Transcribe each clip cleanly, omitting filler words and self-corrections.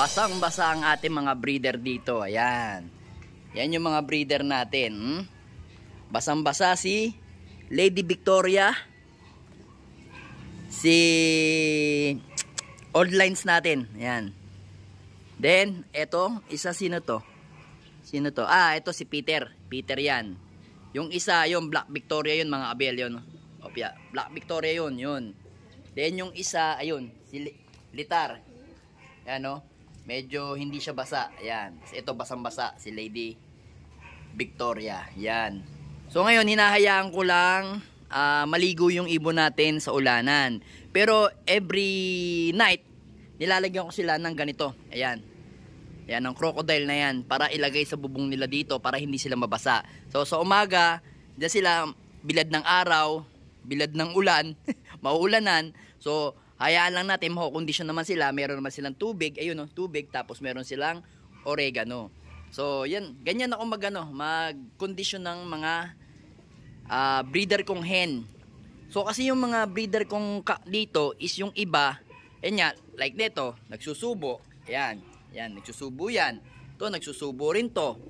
Basang-basa ang ating mga breeder dito. Ayan. Yan yung mga breeder natin. Basang-basa si Lady Victoria. Si Old Lines natin. Ayan. Then, eto, isa sino to? Sino to? Ito si Peter. Peter yan. Yung isa, yung Black Victoria yun, mga abel yun. Opya, Black Victoria yun, yun. Then yung isa, ayun, si Litar. Ayan o. Medyo hindi siya basa. Ayan. Ito basang-basa. Si Lady Victoria. Ayan. So ngayon, hinahayaan ko lang maligo yung ibon natin sa ulanan. Pero every night, nilalagyan ko sila ng ganito. Ayan. Ayan, ang crocodile na yan. Para ilagay sa bubong nila dito para hindi sila mabasa. So sa umaga, dyan sila bilad ng araw, bilad ng ulan, mauulanan. So hayaan lang natin, makukondisyon naman sila. Meron naman silang tubig, ayun o, tubig, tapos meron silang oregano. So yan, ganyan ako mag-kondisyon ng mga breeder kong hen. So kasi yung mga breeder kong dito is yung iba, yan nga, like dito, nagsusubo. Ayan, yan, nagsusubo yan. Ito, nagsusubo rin to.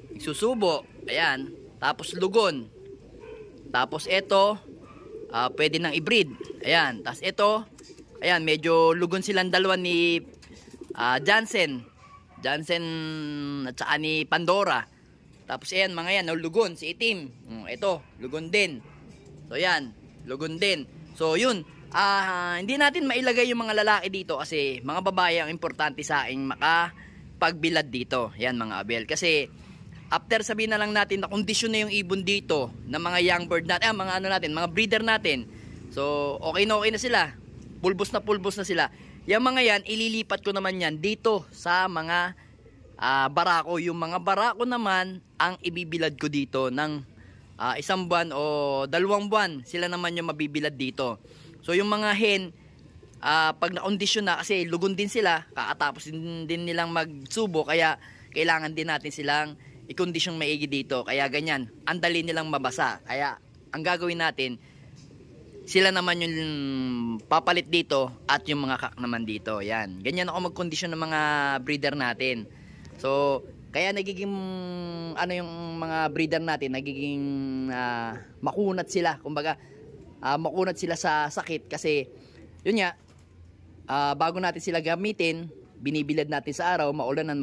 Nagsusubo, ayan, tapos lugon. Tapos ito, pwede nang i-breed. Ayan, tapos ito, ayan, medyo lugon silang dalawa ni Jansen at saka ni Pandora. Tapos ayan, mga yan, lugon, si Itim. Ito, lugon din. So ayan, lugon din. So yun, hindi natin mailagay yung mga lalaki dito kasi mga babae ang importante sa akin makapagbilad dito. Ayan mga abel. Kasi after sabihin na lang natin na kondisyon na yung ibon dito ng mga young bird natin, mga breeder natin. So, okay na sila. Pulbos na sila. Yung mga yan, ililipat ko naman yan dito sa mga barako. Yung mga barako naman, ang ibibilad ko dito ng 1 buwan o 2 buwan. Sila naman yung mabibilad dito. So, yung mga hen, pag na-kondisyon na, kasi lugon din sila, kakatapos din nilang magsubo, kaya kailangan din natin silang i-condition maigi dito. Kaya ganyan, ang dali nilang mabasa. Kaya ang gagawin natin, sila naman yung papalit dito at yung mga kak naman dito. Yan. Ganyan ako mag-condition ng mga breeder natin. So, kaya nagiging yung mga breeder natin, nagiging makunat sila. Kumbaga, makunat sila sa sakit kasi yun nga, bago natin sila gamitin, binibilad natin sa araw, maulanan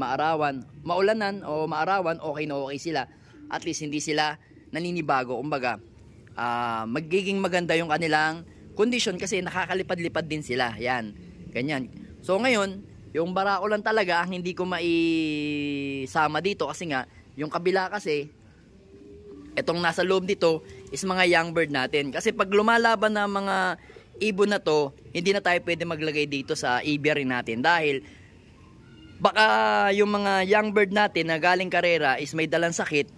o maarawan, okay na okay sila. At least hindi sila naninibago. Kumbaga, magiging maganda yung kanilang condition kasi nakakalipad-lipad din sila. Yan, ganyan. So ngayon, yung barako lang talaga ang hindi ko maisama dito kasi nga, yung kabila kasi, etong nasa loob dito is mga young bird natin. Kasi pag lumalaban na mga ibon na to, hindi na tayo pwede maglagay dito sa aviary natin dahil baka yung mga young bird natin na galing karera is may dalang sakit.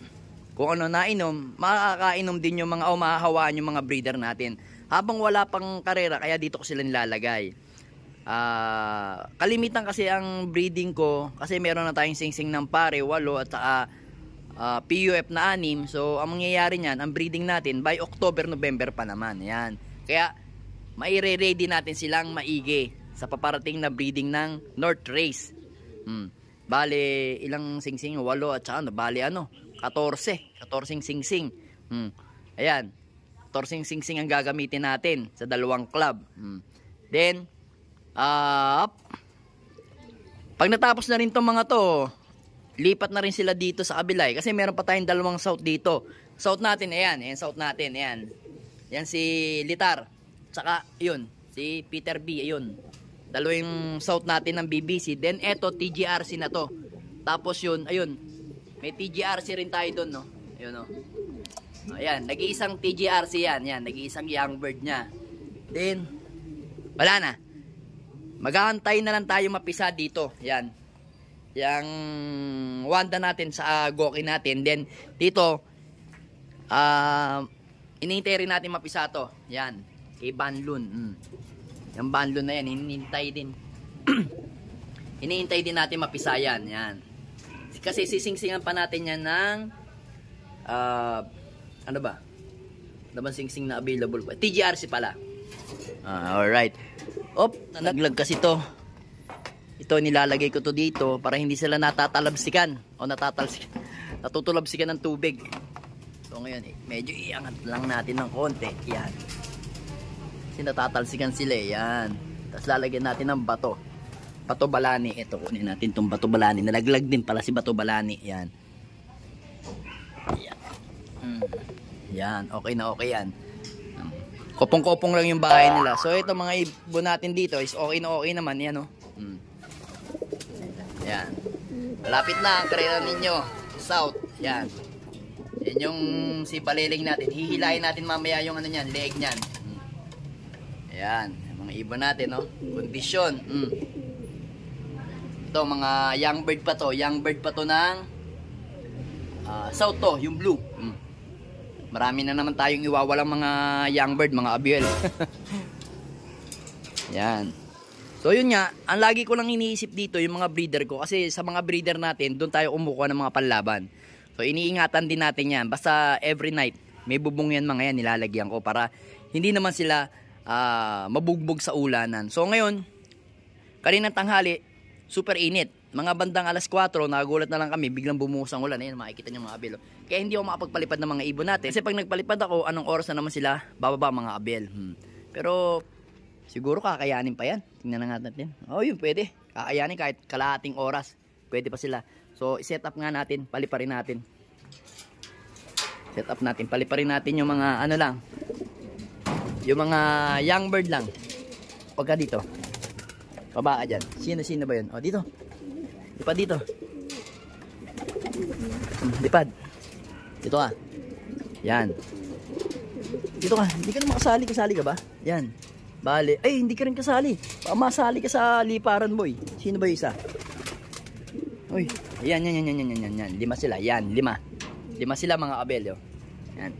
Kung ano nainom, makakainom din yung mga mahahawaan yung mga breeder natin. Habang wala pang karera, kaya dito ko sila nilalagay. Kalimitan kasi ang breeding ko, kasi meron na tayong singsing ng pare, 8 at saka PUF na 6. So, ang mangyayari niyan, ang breeding natin by October, November pa naman. Yan. Kaya, maire-ready natin silang maigi sa paparating na breeding ng North Race. Bale, ilang singsing? 8 at saka, bale 14 singsing. Ayan, 14 singsing ang gagamitin natin sa 2 club. Then, pag natapos na rin tong mga to, lipat na rin sila dito sa kabila kasi meron pa tayong 2 south dito. South natin, ayan, south natin, ayan. Yan si Litar. Tsaka, yun, si Peter B, ayun. 2 yung south natin ng BBC. Then, eto, TGRC na to. Tapos yun, ayun. May TGRC rin tayo doon, no? Ayun, no? Ayan, nag-iisang TGRC yan. Yan, nag-iisang young bird niya. Then, wala na. Maghahantay na lang tayo mapisa dito. Yan. Yang wanda natin sa goki natin. Then, dito, inihintay rin natin mapisa to. Yan. Kay Banlun. Yung Banlun na yan, hinihintay din. Hinihintay din natin mapisa yan. Yan. Kasi sisingsingan pa natin yan ng ano ba? Ano ba singsing na available pa? TGRC pala. Alright. Naglag kasi to. ito nilalagay ko to dito para hindi sila natatalabsikan o natutulabsikan ng tubig. So ngayon medyo iangat lang natin ng konti. Yan. Kasi natatalsikan sila eh. Yan. Tapos lalagyan natin ng bato. Bato balani. Ito, kunin natin itong bato balani. Nalaglag din pala si bato balani. Yan. Yan. Yan. Okay na okay yan. Kopong-kopong lang yung bahay nila. So ito mga ibon natin dito is okay na okay naman. Yan o. Yan. Malapit na ang karera ninyo. South. Yan. Yan yung si paliling natin. Hihilahin natin mamaya yung ano niyan, leg niyan. Ayan. Mga ibon natin, no? Kondisyon. Ito, mga young bird pa to. Young bird pa to ng South to, yung blue. Marami na naman tayong iwawalang mga young bird, mga abiel. Yan. So yun nga, ang lagi ko lang iniisip dito yung mga breeder ko. Kasi sa mga breeder natin, doon tayo kumukuha ng mga panlaban. So iniingatan din natin yan. Basta every night, may bubong yan mga yan, nilalagyan ko. Para hindi naman sila mabugbog sa ulanan. So ngayon, kaninang tanghali, super init. Mga bandang alas 4, nagulat na lang kami, biglang bumuhos ang ulan. Ayan, makikita niyo mga abel. Kaya hindi ako makapagpalipad ng mga ibon natin. Kasi pag nagpalipad ako, anong oras na naman sila bababa mga abel. Pero siguro kakayanin pa yan. Tingnan na natin. Oh, yun pwede. Kakayanin kahit kalahating oras. Pwede pa sila. So, i-set up nga natin, paliparin natin. Set up natin, paliparin natin yung mga ano lang. Yung mga young bird lang. Pagka dito. Baba ka dyan. Sino ba yun? O, dito. Lipad dito. Lipad. Dito ka. Yan. Dito ka. Hindi ka na makasali. Kasali ka ba? Yan. Bale. Ay, hindi ka rin kasali. Baka masali ka sa liparan, boy. Sino ba yung isa? Uy. Yan. Lima sila. Yan. Lima sila mga abel. Yan.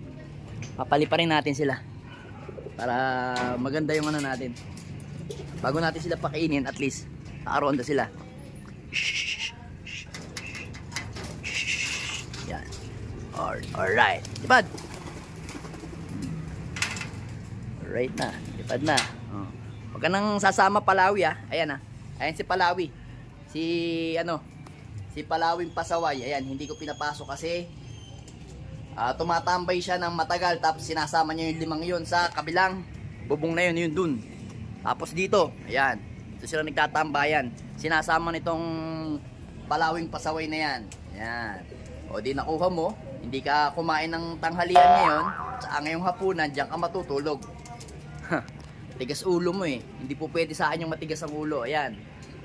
Papaliparin natin sila. Para maganda yung ano natin. Bago natin sila pakainin, at least nakaroon na sila. Yan. Alright. Lipad. Alright na. Lipad na. Huwag ka nang sasama Palawi ah. Ayan ah. Ayan si Palawi. Si Palawing pasaway. Ayan, hindi ko pinapasok kasi tumatambay siya ng matagal. Tapos sinasama niya yung limang yun sa kabilang bubong na yun dun. Tapos dito, ayan. Dito sila nagtatambayan. Sinasama nitong Palawing pasaway na yan. Ayan. O di nakuha mo, hindi ka kumain ng tanghalian ngayon, sa ngayong hapunan, diyan ka matutulog. Tigas ulo mo eh. Hindi po pwede sa akin yung matigas ang ulo. Ayan.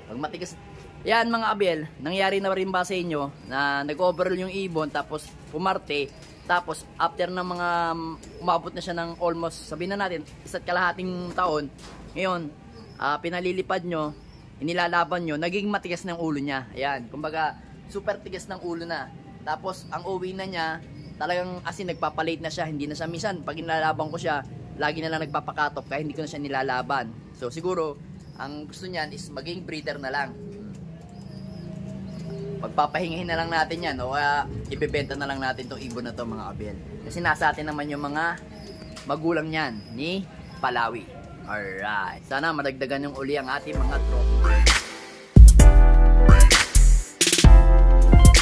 Pag matigas, yan mga abel, nangyari na rin ba sa inyo na nag-overall yung ibon tapos pumarte, tapos after ng mga umabot na siya ng almost, sabihin na natin, 1.5 taon, ngayon, pinalilipad nyo, inilalaban nyo, naging matigas ng ulo niya. Ayan, kumbaga, super tigas ng ulo na. Tapos, ang uwi na niya, talagang asin nagpapalate na siya, hindi na siya minsan. Pag inilalaban ko siya, lagi na lang nagpapakatop, kaya hindi ko na siya nilalaban. So, siguro, ang gusto niyan is maging breeder na lang. Pagpapahingahin na lang natin yan, o ibebenta na lang natin itong ibon na to mga abel. Kasi nasa atin naman yung mga magulang niyan ni Palawi. Alright. Sana madagdagan yung uli ang ating mga tropa.